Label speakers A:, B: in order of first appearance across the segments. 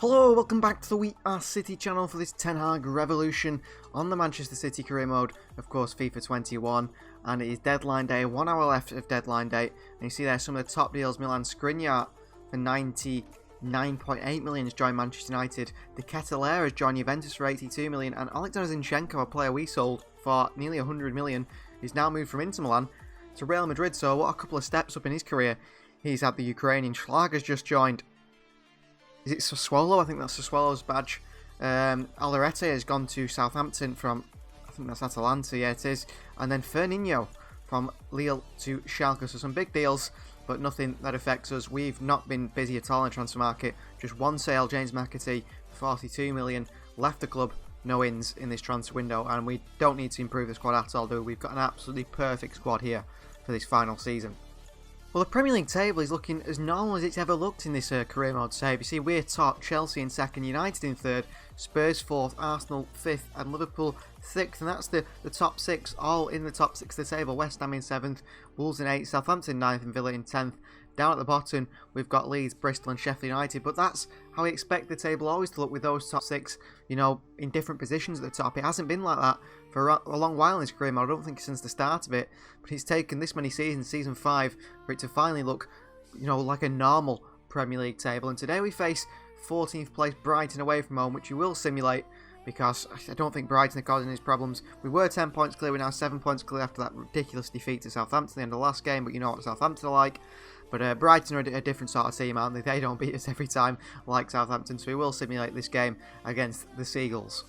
A: Hello, welcome back to the We Are City channel for this Ten Hag revolution on the Manchester City career mode, of course FIFA 21, and it is deadline day, 1 hour left of deadline day, and you see there some of the top deals. Milan Skriniar for 99.8 million has joined Manchester United, De Ketelaere has joined Juventus for 82 million, and Alexander Zinchenko, a player we sold for nearly 100 million, is now moved from Inter Milan to Real Madrid, so what a couple of steps up in his career. He's had the Ukrainian. Schlager's just joined. Is it Sassuolo? I think that's Sassuolo's badge. Alderete has gone to Southampton from, I think that's Atalanta, yeah it is. And then Fernandinho from Lille to Schalke. So some big deals, but nothing that affects us. We've not been busy at all in the transfer market. Just one sale, James McAtee, 42 million, left the club, no ins in this transfer window. And we don't need to improve the squad at all, do we? We've got an absolutely perfect squad here for this final season. Well, the Premier League table is looking as normal as it's ever looked in this career mode save. You see, we're top, Chelsea in second, United in third, Spurs fourth, Arsenal fifth, and Liverpool sixth. And that's the top six, all in the top six of the table. West Ham in seventh, Wolves in eighth, Southampton ninth, and Villa in 10th. Down at the bottom, we've got Leeds, Bristol, and Sheffield United. But that's how we expect the table always to look, with those top six, you know, in different positions at the top. It hasn't been like that for a long while in his career mode. I don't think since the start of it. But it's taken this many seasons, season 5, for it to finally look, you know, like a normal Premier League table. And today we face 14th place Brighton away from home, which you will simulate, because I don't think Brighton are causing these problems. We were 10 points clear, we're now 7 points clear after that ridiculous defeat to Southampton at the end of the last game, but you know what Southampton are like. But Brighton are a different sort of team, aren't they? They don't beat us every time like Southampton, so we will simulate this game against the Seagulls.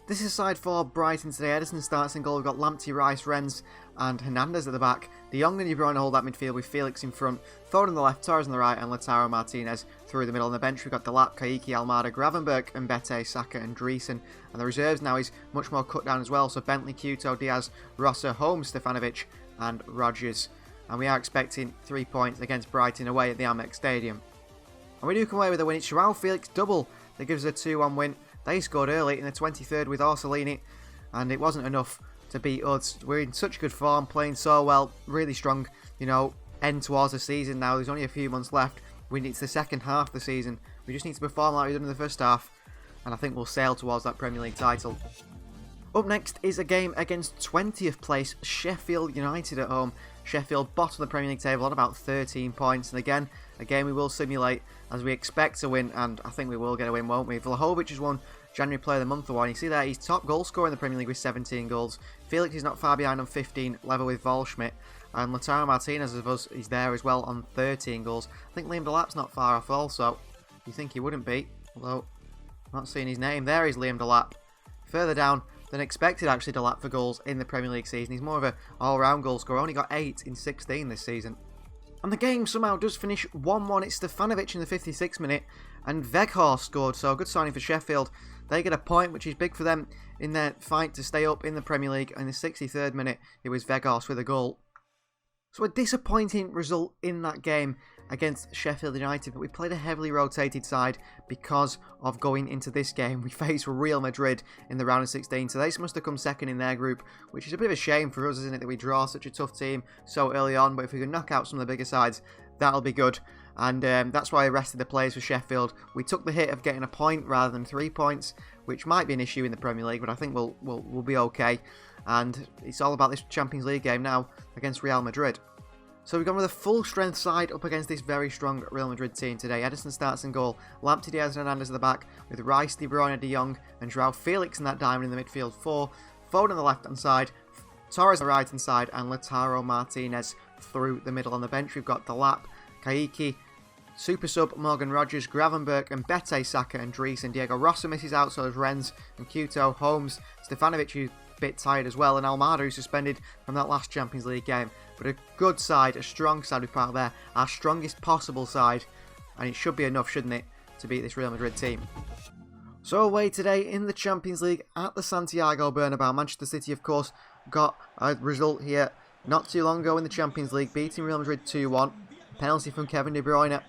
A: This is side 4 Brighton today. Ederson starts in goal. We've got Lamptey, Rice, Rennes and Hernandez at the back. De Jong and De Bruyne hold that midfield with Felix in front, Foden on the left, Torres on the right, and Lautaro Martinez through the middle. On the bench we've got Delap, Kayiki, Almada, Gravenberch, Mbete, Saka and Dreesen. And the reserves now is much more cut down as well. So Bentley, Couto, Diaz, Rossa, Holmes, Stefanovic and Rodgers. And we are expecting 3 points against Brighton away at the Amex Stadium. And we do come away with a win. It's Joao Felix double that gives us a 2-1 win. They scored early in the 23rd with Orsolini, and it wasn't enough to beat us. We're in such good form, playing so well, really strong, you know, end towards the season now. There's only a few months left. It's the second half of the season. We just need to perform like we've done in the first half, and I think we'll sail towards that Premier League title. Up next is a game against 20th place Sheffield United at home. Sheffield bottom of the Premier League table on about 13 points. And again, a game we will simulate as we expect to win. And I think we will get a win, won't we? Vlahovic has won January Player of the Month award. You see there, he's top goal scorer in the Premier League with 17 goals. Felix is not far behind on 15, level with Waldschmidt. And Lautaro Martinez of us is there as well on 13 goals. I think Liam Delap's not far off also. You think he wouldn't be, although I'm not seeing his name. There is Liam Delap. Further down than expected, actually, Delap for goals in the Premier League season. He's more of an all-round goal scorer. Only got 8 in 16 this season. And the game somehow does finish 1-1. It's Stefanovic in the 56th minute, and Weghorst scored. So a good signing for Sheffield. They get a point, which is big for them in their fight to stay up in the Premier League. In the 63rd minute, it was Weghorst with a goal. So a disappointing result in that game against Sheffield United, but we played a heavily rotated side because of going into this game. We faced Real Madrid in the round of 16, so they must have come second in their group, which is a bit of a shame for us, isn't it, that we draw such a tough team so early on. But if we can knock out some of the bigger sides, that'll be good. And that's why I rested the players for Sheffield. We took the hit of getting a point rather than 3 points, which might be an issue in the Premier League, but I think we'll be okay. And it's all about this Champions League game now against Real Madrid. So we've gone with a full strength side up against this very strong Real Madrid team today. Ederson starts in goal, Lamptey, Diaz and Hernandez at the back, with Rice, De Bruyne, De Jong and Joao Felix in that diamond in the midfield 4. Foden on the left hand side, Torres on the right hand side, and Lautaro Martinez through the middle. On the bench we've got Delap, Kayiki, super sub Morgan Rodgers, Gravenberch, and Mbete, Saka and Dreesen. Diego Rossa misses out, so does Rennes and Couto, Holmes, Stefanovic, who's a bit tired as well, and Almada, who's suspended from that last Champions League game. But a good side, a strong side we've put out there, our strongest possible side, and it should be enough, shouldn't it, to beat this Real Madrid team. So away today in the Champions League at the Santiago Bernabeu. Manchester City, of course, got a result here not too long ago in the Champions League, beating Real Madrid 2-1. Penalty from Kevin De Bruyne,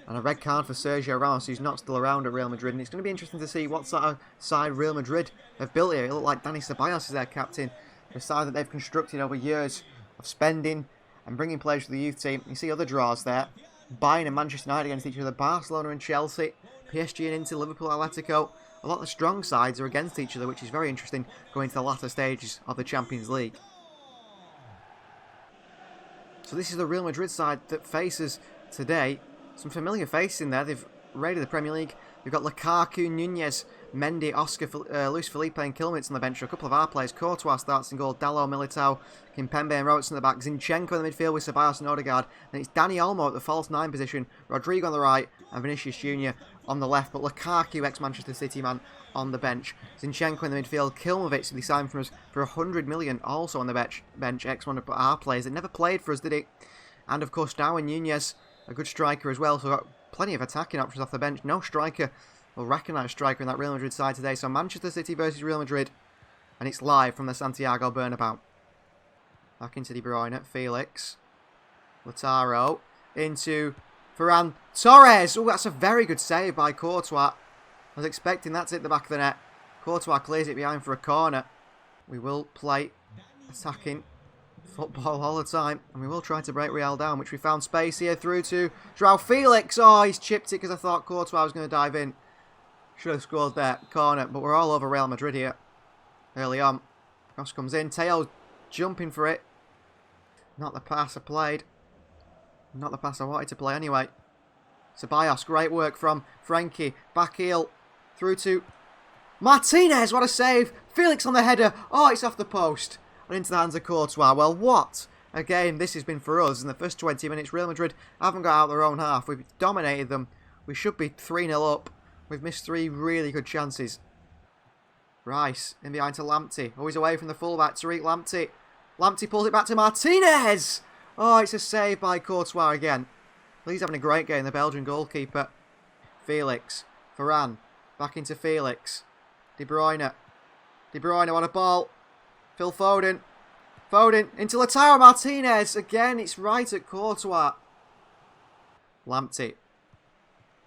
A: and a red card for Sergio Ramos, who's not still around at Real Madrid. And it's going to be interesting to see what sort of side Real Madrid have built here. It looked like Dani Ceballos is their captain, a side that they've constructed over years of spending and bringing players to the youth team. You see other draws there. Bayern and Manchester United against each other, Barcelona and Chelsea, PSG and Inter, Liverpool, Atletico. A lot of the strong sides are against each other, which is very interesting going to the latter stages of the Champions League. So this is the Real Madrid side that faces today. Some familiar faces in there. They've raided the Premier League. We've got Lukaku, Nunez, Mendy, Oscar, Luis Felipe and Kilmitz on the bench. A couple of our players. Courtois starts in goal. Dalot, Militao, Kimpembe and Robertson at the back. Zinchenko in the midfield with Ceballos and Odegaard. Then it's Dani Olmo at the false 9 position. Rodrigo on the right and Vinicius Jr. on the left. But Lukaku, ex-Manchester City man, on the bench. Zinchenko in the midfield. Kilmovich, who they signed from us for 100 million, also on the bench. Ex-one of our players that never played for us, did he? And of course, Darwin Nunez, a good striker as well. So we've got plenty of attacking options off the bench. No striker, or recognised striker in that Real Madrid side today. So Manchester City versus Real Madrid. And it's live from the Santiago Bernabeu. Back into De Bruyne, Felix. Lautaro. Into Ferran Torres. Oh, that's a very good save by Courtois. I was expecting that to hit the back of the net. Courtois clears it behind for a corner. We will play attacking football all the time. And we will try to break Real down, which we found space here through to João Felix. Oh, he's chipped it because I thought Courtois was going to dive in. Should have scored there. Corner. But we're all over Real Madrid here. Early on. Cross comes in. Teo jumping for it. Not the pass I played. Not the pass I wanted to play anyway. Ceballos. Great work from Frankie. Back heel. Through to Martinez. What a save. Felix on the header. Oh, it's off the post. And into the hands of Courtois. Well, what a game this has been for us. In the first 20 minutes, Real Madrid haven't got out their own half. We've dominated them. We should be 3-0 up. We've missed 3 really good chances. Rice in behind to Lamptey. Always away from the fullback. Tariq Lamptey. Lamptey pulls it back to Martinez. Oh, it's a save by Courtois again. He's having a great game, the Belgian goalkeeper. Felix. Varane. Back into Felix. De Bruyne. De Bruyne on a ball. Phil Foden. Foden into Lautaro Martinez. Again, it's right at Courtois. Lamptey.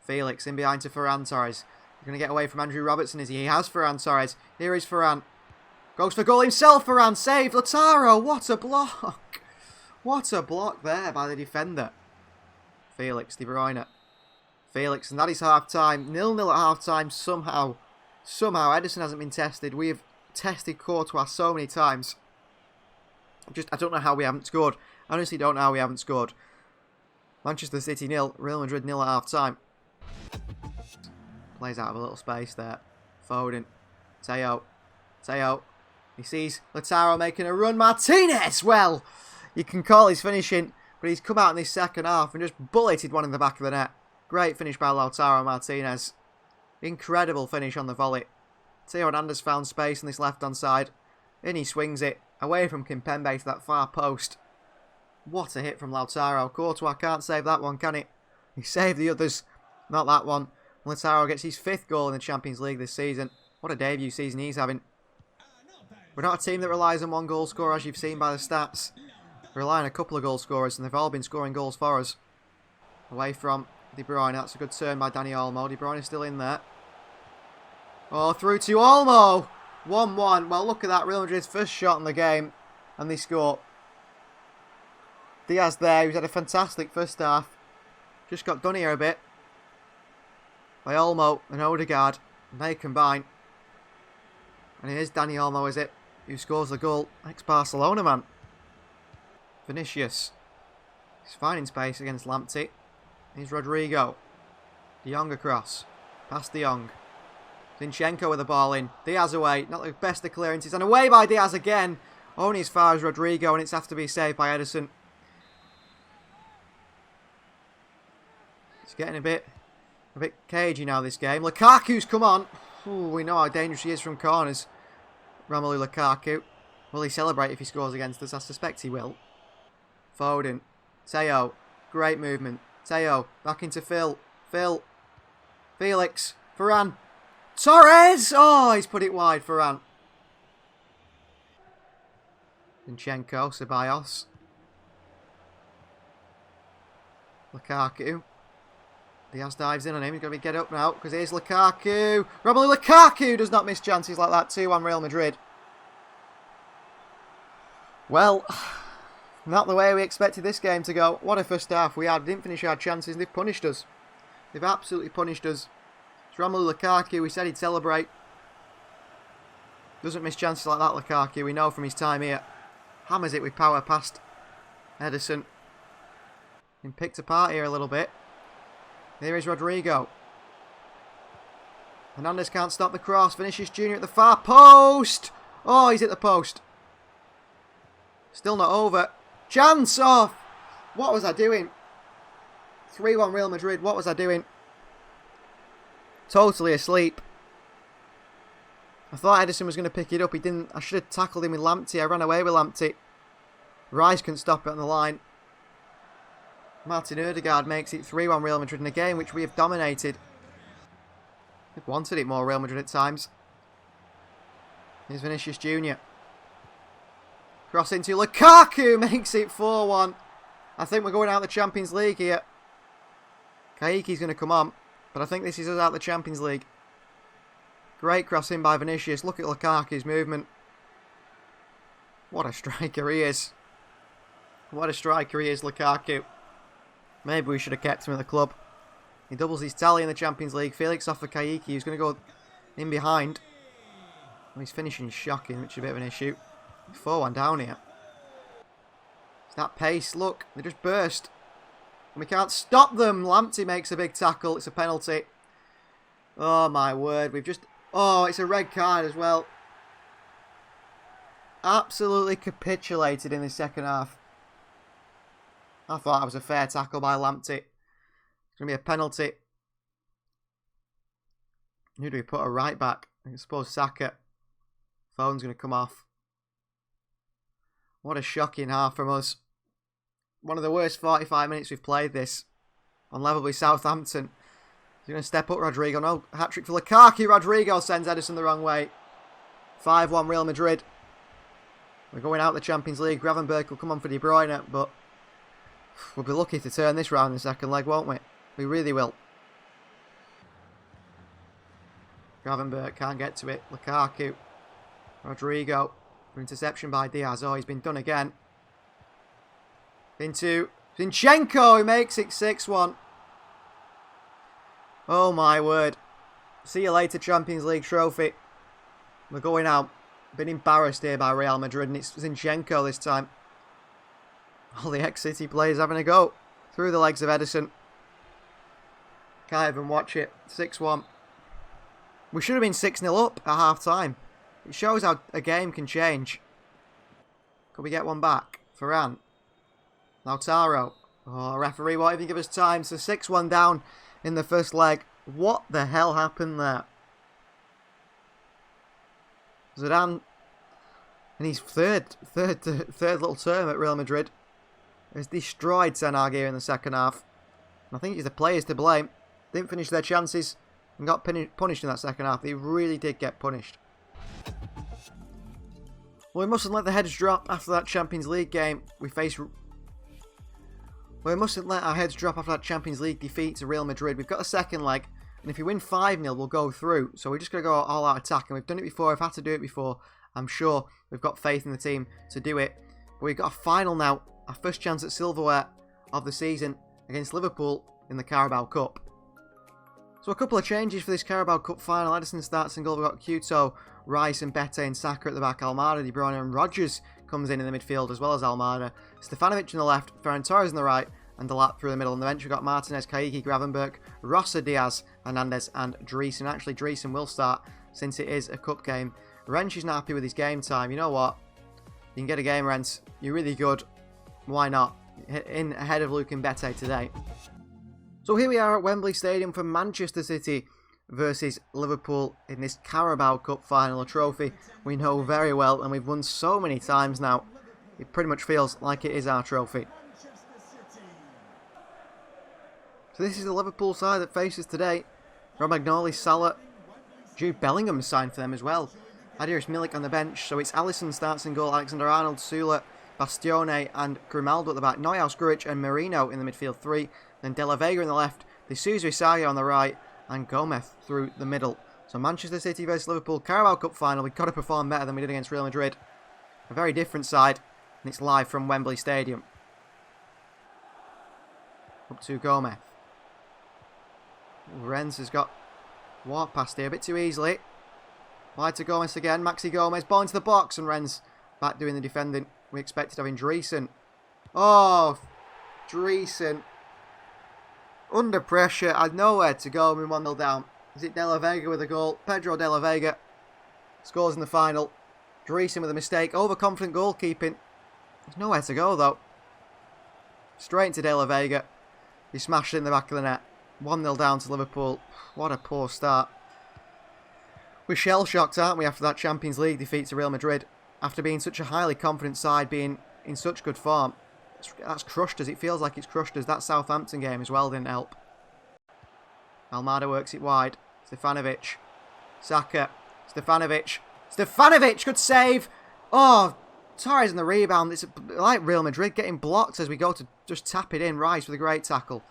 A: Felix in behind to Ferran Torres. He's going to get away from Andrew Robertson, is he? He has Ferran Torres. Here is Ferran. Goes for goal himself, Ferran. Saved. Lautaro. What a block. What a block there by the defender. Felix, De Bruyne. Felix, and that is half-time. 0-0 at half-time somehow. Somehow, Ederson hasn't been tested. We have tested Courtois so many times. I don't know how we haven't scored. I honestly don't know how we haven't scored. Manchester City 0, Real Madrid 0 at half-time. Plays out of a little space there. Foden. Teo. Teo. He sees Lautaro making a run. Martinez! Well, you can call his finishing, but he's come out in this second half and just bulleted one in the back of the net. Great finish by Lautaro Martinez. Incredible finish on the volley. Theo Hernandez found space on this left-hand side. In he swings it. Away from Kimpembe to that far post. What a hit from Lautaro. Courtois can't save that one, can he? He saved the others. Not that one. Lautaro gets his 5th goal in the Champions League this season. What a debut season he's having. We're not a team that relies on one goal scorer, as you've seen by the stats. We rely on a couple of goal scorers, and they've all been scoring goals for us. Away from De Bruyne. That's a good turn by Dani Olmo. De Bruyne is still in there. Oh, through to Olmo. 1-1. Well, look at that. Real Madrid's first shot in the game, and they score. Diaz there. He's had a fantastic first half. Just got done here a bit by Olmo and Odegaard. And they combine. And here's Dani Olmo, is it? Who scores the goal. Ex-Barcelona man. Vinicius. He's finding space against Lamptey. Here's Rodrigo. De Jong across. Past De Jong. Zinchenko with the ball in. Diaz away. Not the best of clearances. And away by Diaz again. Only as far as Rodrigo, and it's have to be saved by Ederson. It's getting a bit cagey now, this game. Lukaku's come on. Ooh, we know how dangerous he is from corners. Romelu Lukaku. Will he celebrate if he scores against us? I suspect he will. Foden. Teo. Great movement. Teo. Back into Phil. Phil. Felix. Varane. Torres! Oh, he's put it wide, Varane. Zinchenko. Ceballos. Lukaku. Diaz dives in on him. He's going to get up now, because here's Lukaku. Romelu Lukaku does not miss chances like that. 2-1 Real Madrid. Well, not the way we expected this game to go. What a first half we had. We didn't finish our chances, and they've punished us. They've absolutely punished us. Romelu Lukaku, we said he'd celebrate. Doesn't miss chances like that, Lukaku. We know from his time here. Hammers it with power past Ederson. Been picked apart here a little bit. Here is Rodrigo. Hernandez can't stop the cross. Vinicius Jr. at the far post. Oh, he's hit the post. Still not over. Chance off. What was I doing? 3-1 Real Madrid. What was I doing? Totally asleep. I thought Ederson was going to pick it up. He didn't. I should have tackled him with Lamptey. I ran away with Lamptey. Rice couldn't stop it on the line. Martin Odegaard makes it 3-1 Real Madrid in a game which we have dominated. We've wanted it more, Real Madrid, at times. Here's Vinicius Jr. Cross into Lukaku, makes it 4-1. I think we're going out of the Champions League here. Kaiki's going to come on, but I think this is us out of the Champions League. Great cross in by Vinicius. Look at Lukaku's movement. What a striker he is. What a striker he is, Lukaku. Maybe we should have kept him at the club. He doubles his tally in the Champions League. Felix off for Kaiki, who's going to go in behind. Well, his finishing is shocking, which is a bit of an issue. 4-1 down here. It's that pace, look, they just burst. And we can't stop them. Lamptey makes a big tackle. It's a penalty. Oh my word, we've just... Oh, it's a red card as well. Absolutely capitulated in the second half. I thought that was a fair tackle by Lamptey. It's going to be a penalty. Who do we put a right back? I suppose Saka. Phone's going to come off. What a shocking half from us. One of the worst 45 minutes we've played this. On level with Southampton. He's going to step up Rodrigo. No, hat-trick for Lukaku. Rodrigo sends Ederson the wrong way. 5-1 Real Madrid. We're going out of the Champions League. Gravenberch will come on for De Bruyne, but we'll be lucky to turn this round in the second leg, won't we? We really will. Gravenberch can't get to it. Lukaku. Rodrigo. For interception by Diaz. Oh, he's been done again. Into Zinchenko, who makes it 6-1. Oh my word. See you later, Champions League trophy. We're going out. Been embarrassed here by Real Madrid, and it's Zinchenko this time. All the ex-City players having a go through the legs of Ederson. Can't even watch it. 6-1. We should have been 6-0 up at half-time. It shows how a game can change. Could we get one back? Varane. Lautaro. Oh, referee won't even give us time. So 6-1 down in the first leg. What the hell happened there? Zidane, in his third little term at Real Madrid, has destroyed Ten Hag here in the second half. And I think it's the players to blame. Didn't finish their chances and got punished in that second half. They really did get punished. Well, we mustn't let the heads drop after that Champions League game. We mustn't let our heads drop after that Champions League defeat to Real Madrid. We've got a second leg, and if we win 5-0, we'll go through. So we're just going to go all out attack, and we've done it before. We've had to do it before. I'm sure we've got faith in the team to do it. But we've got a final now, our first chance at silverware of the season against Liverpool in the Carabao Cup. So a couple of changes for this Carabao Cup final. Ederson starts in goal. We've got Couto, Rice and Bete and Saka at the back. Almada, De Bruyne and Rodgers comes in the midfield as well as Almada. Stefanovic on the left, Ferran Torres on the right, and Delap through the middle. On the bench we've got Martinez, Kaiki, Gravenberch, Rossa, Diaz, Hernandez and Dreesen. Actually, Dreesen will start since it is a cup game. Wrench is not happy with his game time. You know what? You can get a game, Rents. You're really good. Why not? In ahead of Luke and Bete today. So here we are at Wembley Stadium for Manchester City versus Liverpool in this Carabao Cup final, a trophy we know very well and we've won so many times now. It pretty much feels like it is our trophy. So this is the Liverpool side that faces today. Romagnoli, Salah, Jude Bellingham signed for them as well. Adiris Milik on the bench, so it's Alisson starts in goal, Alexander-Arnold, Sula, Bastione and Grimaldo at the back, Neuhaus, Grujic and Merino in the midfield three, then De La Vega in the left, De Sousa, Isaia on the right and Gomez through the middle. So Manchester City versus Liverpool, Carabao Cup final. We've got to perform better than we did against Real Madrid. A very different side, and it's live from Wembley Stadium. Up to Gomez. Rennes has got Walk past here a bit too easily. Wide to Gomez again. Maxi Gomez. Ball into the box. And Rennes back doing the defending. We expected having Dreesen. Oh, Dreesen. Under pressure. Had nowhere to go. We're 1-0 down. Is it De La Vega with a goal? Pedro De La Vega scores in the final. Dreesen with a mistake. Overconfident goalkeeping. There's nowhere to go though. Straight into De La Vega. He smashed it in the back of the net. 1-0 down to Liverpool. What a poor start. We're shell-shocked, aren't we, after that Champions League defeat to Real Madrid? After being such a highly confident side, being in such good form. That's crushed us. It feels like it's crushed us. That Southampton game as well didn't help. Almada works it wide. Stefanovic. Saka. Stefanovic. Stefanovic! Good save! Oh, Torres in the rebound. It's like Real Madrid getting blocked as we go to just tap it in. Rice with a great tackle.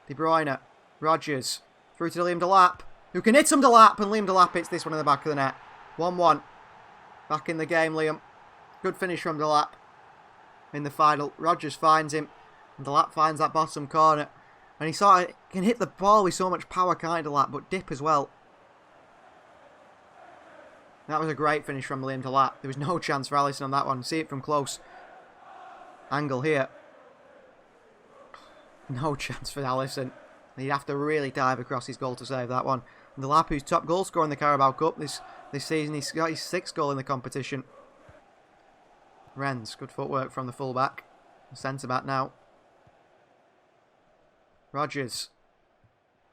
A: De Bruyne. Rodgers. Through to Liam Delap. Who can hit him, Delap? And Liam Delap hits this one in the back of the net. 1-1. Back in the game, Liam. Good finish from Delap. In the final. Rodgers finds him. And Delap finds that bottom corner. And he sort of can hit the ball with so much power, can't he, Delap? But dip as well. That was a great finish from Liam Delap. There was no chance for Alisson on that one. See it from close. Angle here. No chance for Alisson. He'd have to really dive across his goal to save that one. And Delap, who's top goal scorer in the Carabao Cup this season, he's got his 6th goal in the competition. Rennes, good footwork from the fullback. Centre-back now. Rodgers.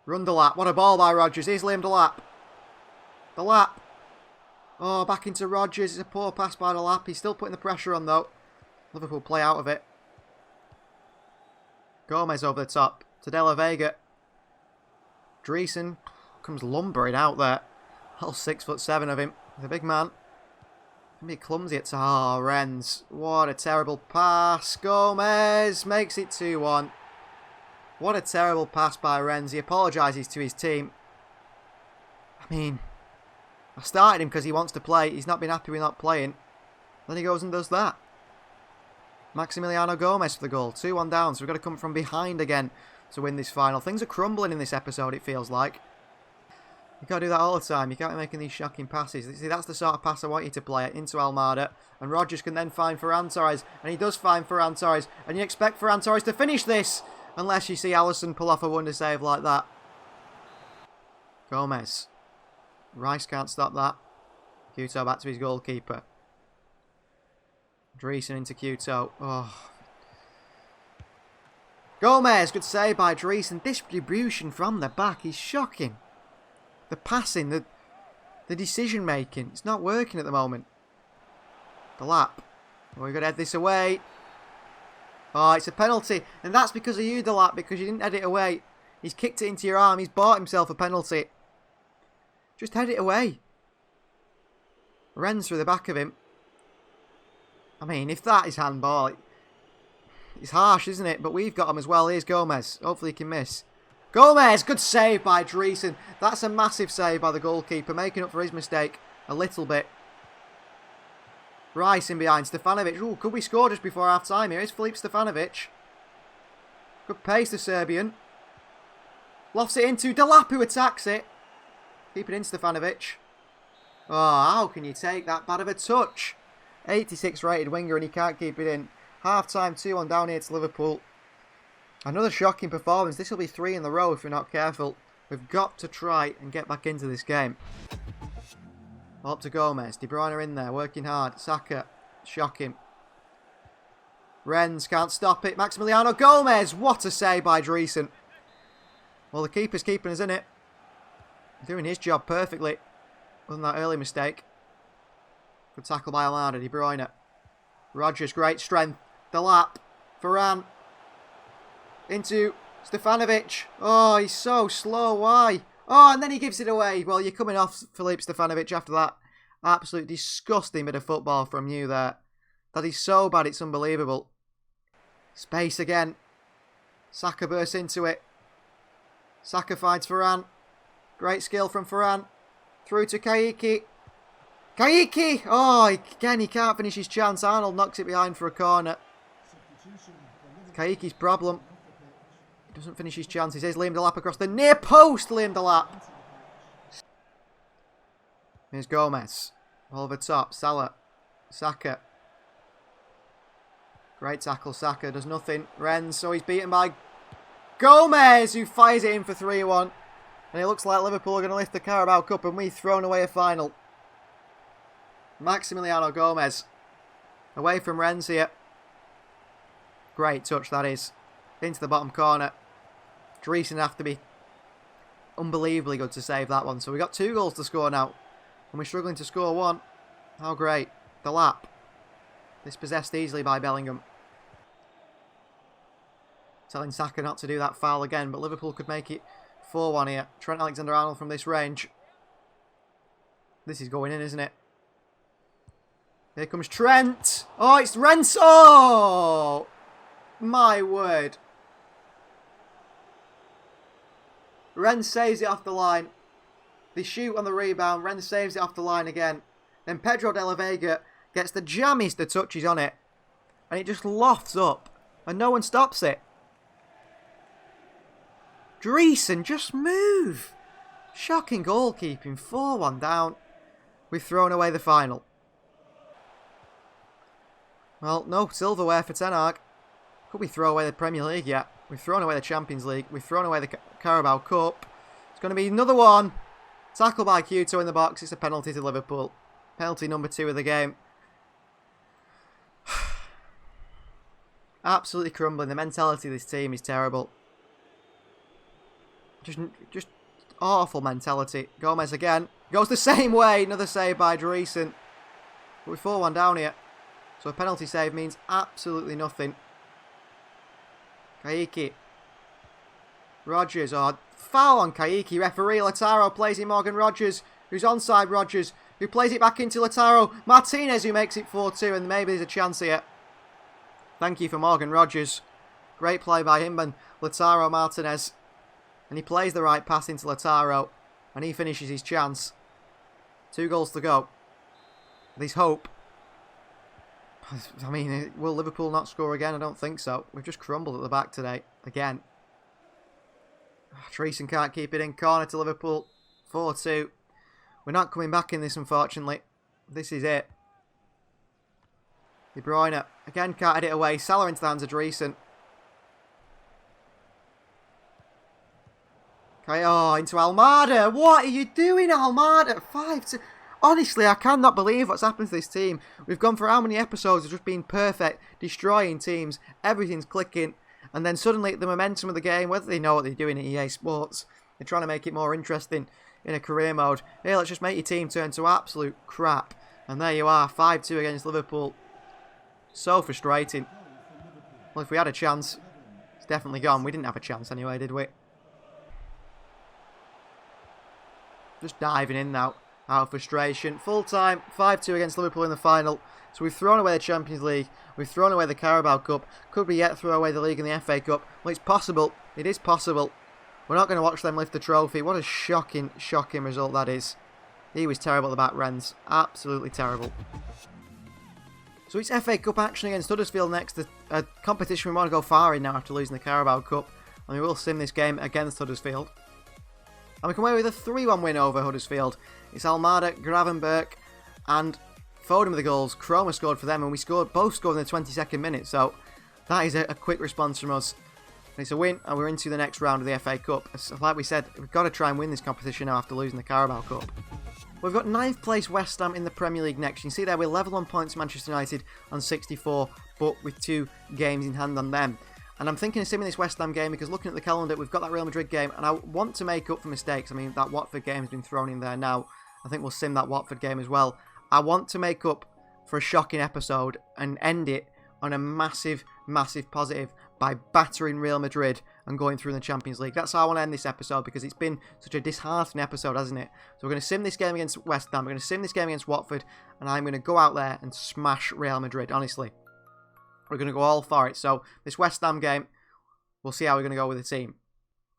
A: Run Delap. What a ball by Rodgers. Here's Liam Delap. Delap. Oh, back into Rodgers. It's a poor pass by Delap. He's still putting the pressure on, though. Liverpool play out of it. Gomez over the top. To De La Vega. Dreesen comes lumbering out there. All 6'7" of him. The big man. Can be clumsy at Rennes. What a terrible pass. Gomez makes it 2-1. What a terrible pass by Rennes. He apologises to his team. I mean, I started him because he wants to play. He's not been happy with not playing. Then he goes and does that. Maximiliano Gomez for the goal. 2-1 down. So we've got to come from behind again to win this final. Things are crumbling in this episode, it feels like. You can't do that all the time. You can't be making these shocking passes. See, that's the sort of pass I want you to play into Almada. And Rodgers can then find Ferran Torres. And he does find Ferran Torres. And you expect Ferran Torres to finish this. Unless you see Alisson pull off a wonder save like that. Gomez. Rice can't stop that. Couto back to his goalkeeper. Dreesen into Couto. Oh. Gomez, good save by Dreesen. Distribution from the back is shocking. The passing, the decision making, it's not working at the moment. The lap. Oh, we've got to head this away. Oh, it's a penalty. And that's because of you, Delap, because you didn't head it away. He's kicked it into your arm. He's bought himself a penalty. Just head it away. Rennes through the back of him. I mean, if that is handball, it's harsh, isn't it? But we've got him as well. Here's Gomez. Hopefully he can miss. Gomez! Good save by Dreesen. That's a massive save by the goalkeeper, making up for his mistake a little bit. Rice in behind. Stefanovic. Ooh, could we score just before half-time here? Here's Filip Stefanovic. Good pace, the Serbian. Lofts it into Delap, who attacks it. Keep it in, Stefanovic. Oh, how can you take that bad of a touch? 86 rated winger and he can't keep it in. Half-time 2-1 down here to Liverpool. Another shocking performance. This will be 3 in a row if we're not careful. We've got to try and get back into this game. Up to Gomez. De Bruyne in there, working hard. Saka, shocking. Rennes can't stop it. Maximiliano Gomez. What a save by Dreesen. Well, the keeper's keeping us in it. Doing his job perfectly. Other than that early mistake. Good tackle by Almada. De Bruyne. Rodgers, great strength. Delap. Ferran. Into Stefanovic. Oh, he's so slow. Why? Oh, and then he gives it away. Well, you're coming off Filip Stefanovic after that. Absolute disgusting bit of football from you there. That is so bad, it's unbelievable. Space again. Saka bursts into it. Saka finds Ferran. Great skill from Ferran. Through to Kaiki. Kaiki! Oh, again, he can't finish his chance. Arnold knocks it behind for a corner. Kaiki's problem. He doesn't finish his chances. Here's Liam Delap across the near post. Liam Delap. Here's Gomez. Over top. Salah. Saka. Great tackle. Saka does nothing. Rennes. So he's beaten by Gomez, who fires it in for 3-1. And it looks like Liverpool are going to lift the Carabao Cup and we've thrown away a final. Maximiliano Gomez. Away from Rennes here. Great touch that is. Into the bottom corner. Dreesen have to be unbelievably good to save that one. So we've got 2 goals to score now. And we're struggling to score 1. How great. The lap. Dispossessed easily by Bellingham. Telling Saka not to do that foul again. But Liverpool could make it 4-1 here. Trent Alexander-Arnold from this range. This is going in, isn't it? Here comes Trent. Oh, it's Rennes. Oh! My word. Rennes saves it off the line. They shoot on the rebound. Rennes saves it off the line again. Then Pedro de la Vega gets the jammiest of touches on it. And it just lofts up. And no one stops it. Dreesen, just move. Shocking goalkeeping. 4-1 down. We've thrown away the final. Well, no silverware for Ten Hag. Could we throw away the Premier League yet? We've thrown away the Champions League. We've thrown away the Carabao Cup. It's going to be another one. Tackle by Couto in the box. It's a penalty to Liverpool. Penalty number 2 of the game. Absolutely crumbling. The mentality of this team is terrible. Just awful mentality. Gomez again. Goes the same way. Another save by Dreesen. But we're 4-1 down here. So a penalty save means absolutely nothing. Kaiki. Rodgers. Oh, foul on Kaiki. Referee Lautaro plays in Morgan Rodgers, who's onside Rodgers, who plays it back into Lautaro. Martinez, who makes it 4-2, and maybe there's a chance here. Thank you for Morgan Rodgers. Great play by him and Lautaro Martinez. And he plays the right pass into Lautaro, and he finishes his chance. 2 goals to go. There's hope. I mean, will Liverpool not score again? I don't think so. We've just crumbled at the back today. Again. Dreesen can't keep it in. Corner to Liverpool. 4-2. We're not coming back in this, unfortunately. This is it. De Bruyne. Again, carted it away. Salah into the hands of Dreesen. Okay, oh, into Almada. What are you doing, Almada? 5-2. Honestly, I cannot believe what's happened to this team. We've gone for how many episodes of just being perfect, destroying teams, everything's clicking, and then suddenly the momentum of the game, whether they know what they're doing at EA Sports, they're trying to make it more interesting in a career mode. Hey, let's just make your team turn to absolute crap. And there you are, 5-2 against Liverpool. So frustrating. Well, if we had a chance, it's definitely gone. We didn't have a chance anyway, did we? Just diving in now. Out of frustration. Full time, 5-2 against Liverpool in the final. So we've thrown away the Champions League. We've thrown away the Carabao Cup. Could we yet throw away the league and the FA Cup? Well, it's possible. It is possible. We're not going to watch them lift the trophy. What a shocking, shocking result that is. He was terrible at the back, Rennes. Absolutely terrible. So it's FA Cup action against Huddersfield next. A competition we want to go far in now after losing the Carabao Cup. And we will sim this game against Huddersfield. And we come away with a 3-1 win over Huddersfield. It's Almada, Gravenberch, and Foden with the goals. Chroma scored for them, and we both scored in the 22nd minute. So that is a quick response from us. And it's a win, and we're into the next round of the FA Cup. Like we said, we've got to try and win this competition now after losing the Carabao Cup. We've got 9th place West Ham in the Premier League next. You can see there we're level on points Manchester United on 64, but with 2 games in hand on them. And I'm thinking of simming this West Ham game because looking at the calendar, we've got that Real Madrid game, and I want to make up for mistakes. I mean, that Watford game has been thrown in there now. I think we'll sim that Watford game as well. I want to make up for a shocking episode and end it on a massive, massive positive by battering Real Madrid and going through in the Champions League. That's how I want to end this episode because it's been such a disheartening episode, hasn't it? So we're going to sim this game against West Ham. We're going to sim this game against Watford, and I'm going to go out there and smash Real Madrid, honestly. We're going to go all for it. So this West Ham game, we'll see how we're going to go with the team.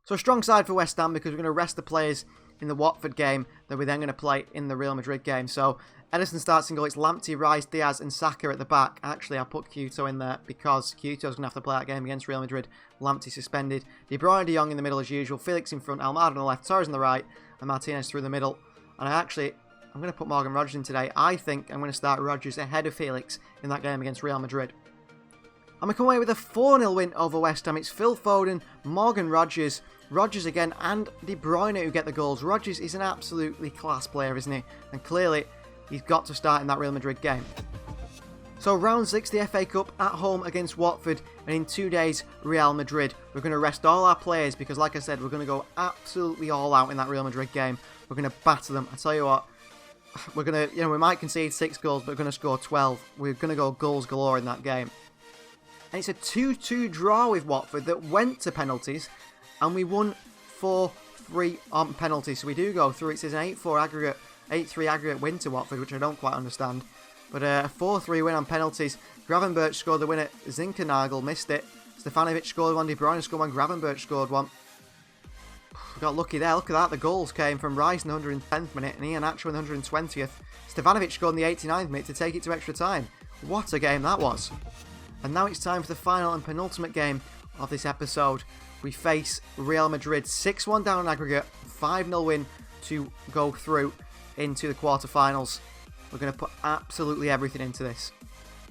A: So a strong side for West Ham because we're going to rest the players in the Watford game that we're then going to play in the Real Madrid game. So Ederson starts in goal. It's Lamptey, Rice, Diaz and Saka at the back. Actually, I put Couto in there because Couto's going to have to play that game against Real Madrid. Lamptey suspended. De Bruyne, De Jong in the middle as usual. Felix in front, Almada on the left, Torres on the right, and Martinez through the middle. And I I'm going to put Morgan Rogers in today. I think I'm going to start Rogers ahead of Felix in that game against Real Madrid. And we come away with a 4-0 win over West Ham. It's Phil Foden, Morgan Rogers, Rogers again, and De Bruyne who get the goals. Rogers is an absolutely class player, isn't he? And clearly, he's got to start in that Real Madrid game. So round 6, the FA Cup at home against Watford, and in 2 days, Real Madrid. We're going to rest all our players because, like I said, we're going to go absolutely all out in that Real Madrid game. We're going to batter them. I tell you what, we're going to, we might concede 6 goals, but we're going to score 12. We're going to go goals galore in that game. And it's a 2-2 draw with Watford that went to penalties, and we won 4-3 on penalties. So we do go through. It's an 8-3 aggregate win to Watford, which I don't quite understand. But a 4-3 win on penalties. Gravenberch scored the winner. Zinkernagel missed it. Stefanovic scored one. De Bruyne scored one. Gravenberch scored one. We got lucky there. Look at that. The goals came from Rice in the 110th minute and Iheanacho in the 120th. Stefanovic scored in the 89th minute to take it to extra time. What a game that was. And now it's time for the final and penultimate game of this episode. We face Real Madrid. 6-1 down on aggregate. 5-0 win to go through into the quarterfinals. We're going to put absolutely everything into this.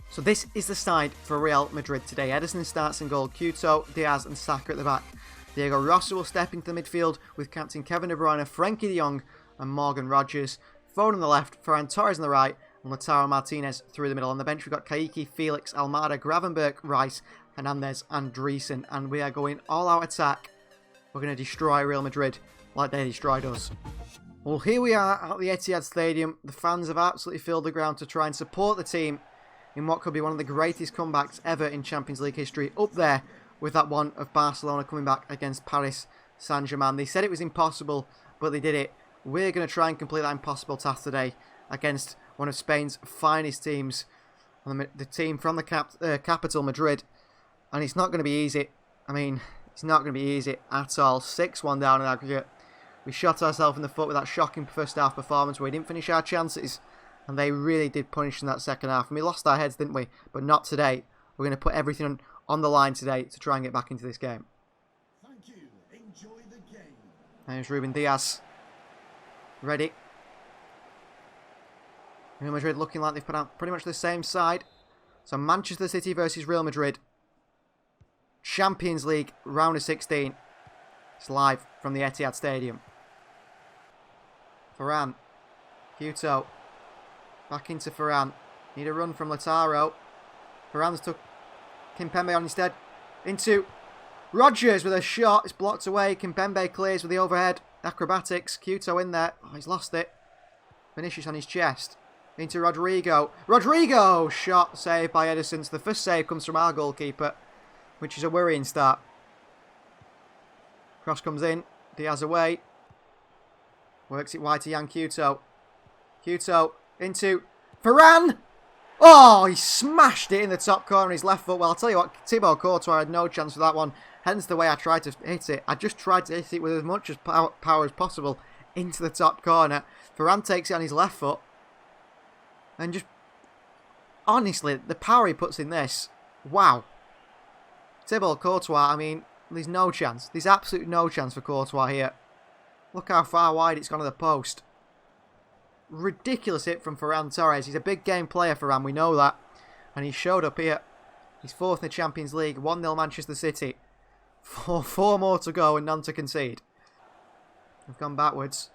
A: So this is the side for Real Madrid today. Ederson starts in goal. Couto, Diaz and Saka at the back. Diego Rossi will step into the midfield with captain Kevin De Bruyne, Frenkie de Jong and Morgan Rogers. Foden on the left, Ferran Torres on the right and Lautaro Martinez through the middle. On the bench we've got Kayiki, Felix, Almada, Gravenberch, Rice, Hernandez and Andriessen. And we are going all out attack. We're going to destroy Real Madrid like they destroyed us. Well, here we are at the Etihad Stadium. The fans have absolutely filled the ground to try and support the team in what could be one of the greatest comebacks ever in Champions League history. Up there with that one of Barcelona coming back against Paris Saint-Germain. They said it was impossible, but they did it. We're going to try and complete that impossible task today against one of Spain's finest teams, the team from the capital, Madrid. And it's not going to be easy. I mean, it's not going to be easy at all. 6-1 down in aggregate. We shot ourselves in the foot with that shocking first half performance where we didn't finish our chances. And they really did punish in that second half. And we lost our heads, didn't we? But not today. We're going to put everything on the line today to try and get back into this game.
B: Thank you. Enjoy the game.
A: There's Ruben Diaz. Ready. Real Madrid looking like they've put out pretty much the same side. So Manchester City versus Real Madrid. Champions League round of 16. It's live from the Etihad Stadium. Ferran. Couto. Back into Ferran. Need a run from Lautaro. Ferran's took Kimpembe on instead. Into Rogers with a shot. It's blocked away. Kimpembe clears with the overhead. Acrobatics. Couto in there. Oh, he's lost it. Vinicius on his chest. Into Rodrigo. Rodrigo! Shot saved by Ederson. So the first save comes from our goalkeeper, which is a worrying start. Cross comes in. Diaz away. Works it wide to Yan Couto. Couto into Ferran. Oh, he smashed it in the top corner on his left foot. Well, I'll tell you what, Thibaut Courtois had no chance for that one. Hence the way I tried to hit it. I just tried to hit it with as much power as possible into the top corner. Ferran takes it on his left foot. And just, honestly, the power he puts in this. Wow. Thibaut Courtois, I mean, there's no chance. There's absolutely no chance for Courtois here. Look how far wide it's gone to the post. Ridiculous hit from Ferran Torres. He's a big game player, Ferran, we know that. And he showed up here. He's fourth in the Champions League. 1-0 Manchester City. Four more to go and none to concede. We've gone backwards.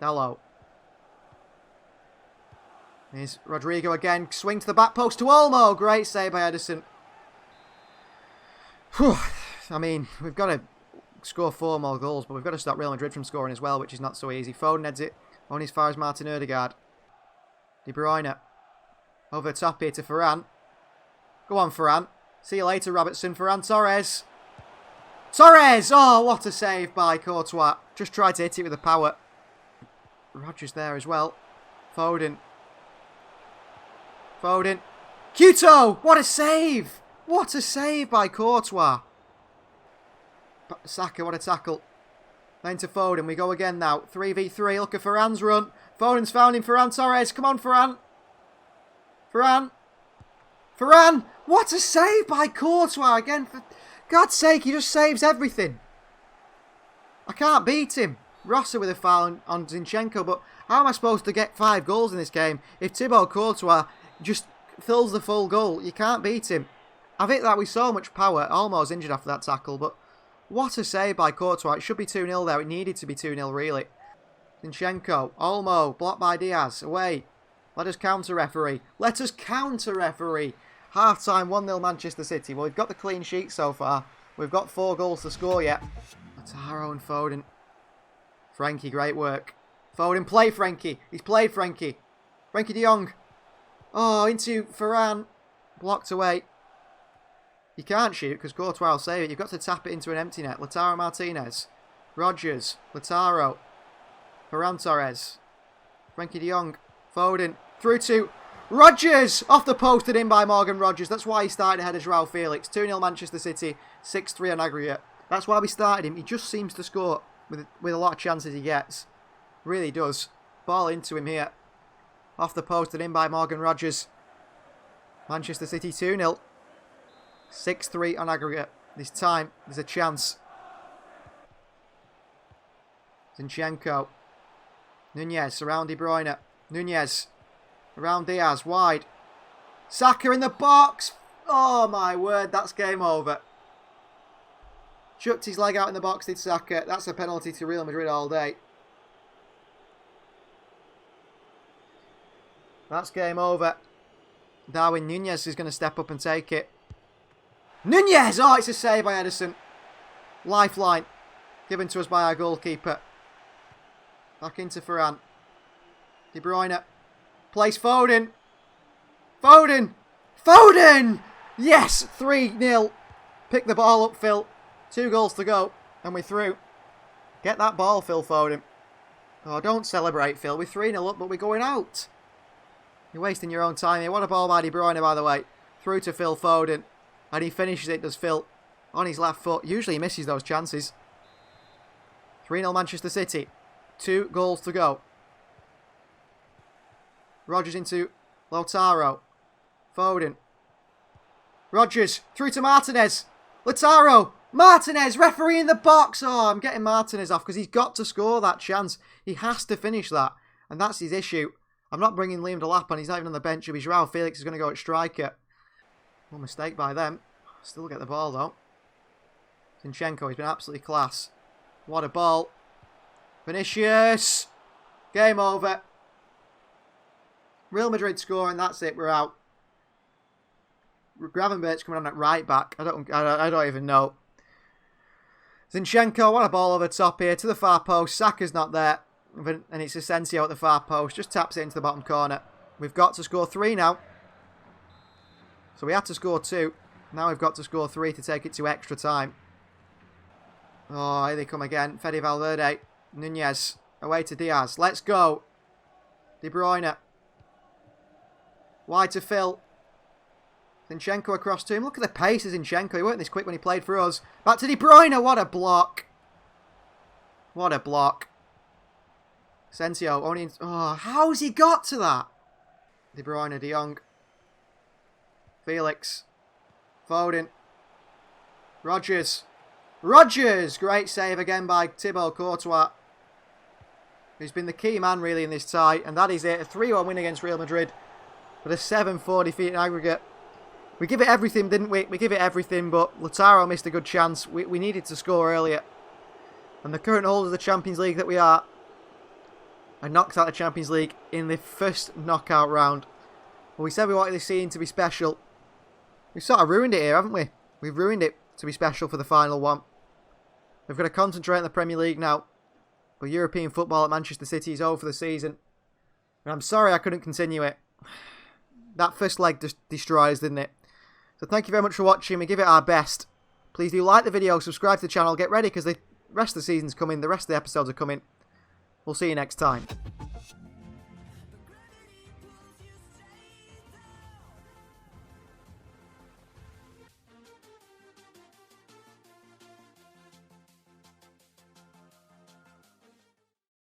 A: Hello. Here's Rodrigo again. Swing to the back post to Olmo. Great save by Ederson. Whew. I mean, we've got to score 4 more goals, but we've got to stop Real Madrid from scoring as well, which is not so easy. Foden heads it only as far as Martin Odegaard. De Bruyne. Over the top here to Ferran. Go on, Ferran. See you later, Robertson. Ferran Torres. Torres! Oh, what a save by Courtois. Just tried to hit it with the power. Rogers there as well. Foden. Foden. Couto! What a save! What a save by Courtois. Saka, what a tackle. Then to Foden. We go again now. 3v3. Look at Ferran's run. Foden's found him. Ferran Torres. Come on, Ferran. Ferran. Ferran. What a save by Courtois. Again, for God's sake, he just saves everything. I can't beat him. Rossi with a foul on Zinchenko, but How am I supposed to get 5 goals in this game if Thibaut Courtois just fills the full goal? You can't beat him. I've hit that with so much power. Almost injured after that tackle, but what a save by Courtois. It should be 2-0 there. It needed to be 2-0, really. Zinchenko, Olmo, blocked by Diaz, away. Let us counter, referee. Let us counter, referee. Half-time, 1-0 Manchester City. Well, we've got the clean sheet so far. We've got 4 goals to score yet. Lautaro and Foden. Frankie, great work. Foden, play Frankie. He's played Frankie. Frankie de Jong. Oh, into Varane. Blocked away. You can't shoot because Courtois will save it. You've got to tap it into an empty net. Lautaro Martinez. Rodgers. Lautaro. Ferran Torres. Frankie de Jong. Foden. Through to Rodgers. Off the post and in by Morgan Rodgers. That's why he started ahead of Joao Felix. 2-0 Manchester City. 6-3 on aggregate. That's why we started him. He just seems to score with a lot of chances he gets. Really does. Ball into him here. Off the post and in by Morgan Rodgers. Manchester City 2-0. 6-3 on aggregate. This time, there's a chance. Zinchenko. Nunez around De Bruyne. Nunez around Diaz. Wide. Saka in the box. Oh my word, that's game over. Chucked his leg out in the box, did Saka. That's a penalty to Real Madrid all day. That's game over. Darwin Nunez is going to step up and take it. Nunez! Oh, it's a save by Ederson. Lifeline. Given to us by our goalkeeper. Back into Varane. De Bruyne. Plays Foden. Foden! Foden! Yes! 3-0. Pick the ball up, Phil. 2 goals to go. And we're through. Get that ball, Phil Foden. Oh, don't celebrate, Phil. We're 3-0 up, but we're going out. You're wasting your own time here. What a ball by De Bruyne, by the way. Through to Phil Foden. And he finishes it, does Phil, on his left foot. Usually he misses those chances. 3-0 Manchester City. 2 goals to go. Rodgers into Lautaro. Foden. Rodgers. Through to Martinez. Lautaro. Martinez. Referee in the box. Oh, I'm getting Martinez off because he's got to score that chance. He has to finish that. And that's his issue. I'm not bringing Liam Delap on. He's not even on the bench. It'll be Joao Felix is going to go at striker. No mistake by them. Still get the ball though. Zinchenko, he's been absolutely class. What a ball. Vinicius. Game over. Real Madrid score and that's it. We're out. Gravenberch's coming on at right back. I don't even know. Zinchenko, what a ball over the top here to the far post. Saka's not there. And it's Asensio at the far post. Just taps it into the bottom corner. We've got to score 3 now. So we had to score 2. Now we've got to score 3 to take it to extra time. Oh, here they come again. Fede Valverde. Nunez. Away to Diaz. Let's go. De Bruyne. Wide to Phil. Zinchenko across to him. Look at the pace of Zinchenko. He weren't this quick when he played for us. Back to De Bruyne. What a block. What a block. Asensio only... Oh, how's he got to that? De Bruyne, De Jong. Felix. Foden. Rodgers. Rodgers! Great save again by Thibaut Courtois. Who's been the key man really in this tie. And that is it. A 3-1 win against Real Madrid. With a 7-4 defeat in aggregate. We give it everything, didn't we? We give it everything, but Lautaro missed a good chance. We needed to score earlier. And the current holders of the Champions League that we are knocked out of the Champions League in the first knockout round. Well, we said we wanted this scene to be special. We've sort of ruined it here, haven't we? We've ruined it to be special for the final one. We've got to concentrate on the Premier League now. But European football at Manchester City is over for the season. And I'm sorry I couldn't continue it. That first leg just destroyed us, didn't it? So thank you very much for watching. We give it our best. Please do like the video, subscribe to the channel, get ready because the rest of the season's coming, the rest of the episodes are coming. We'll see you next time.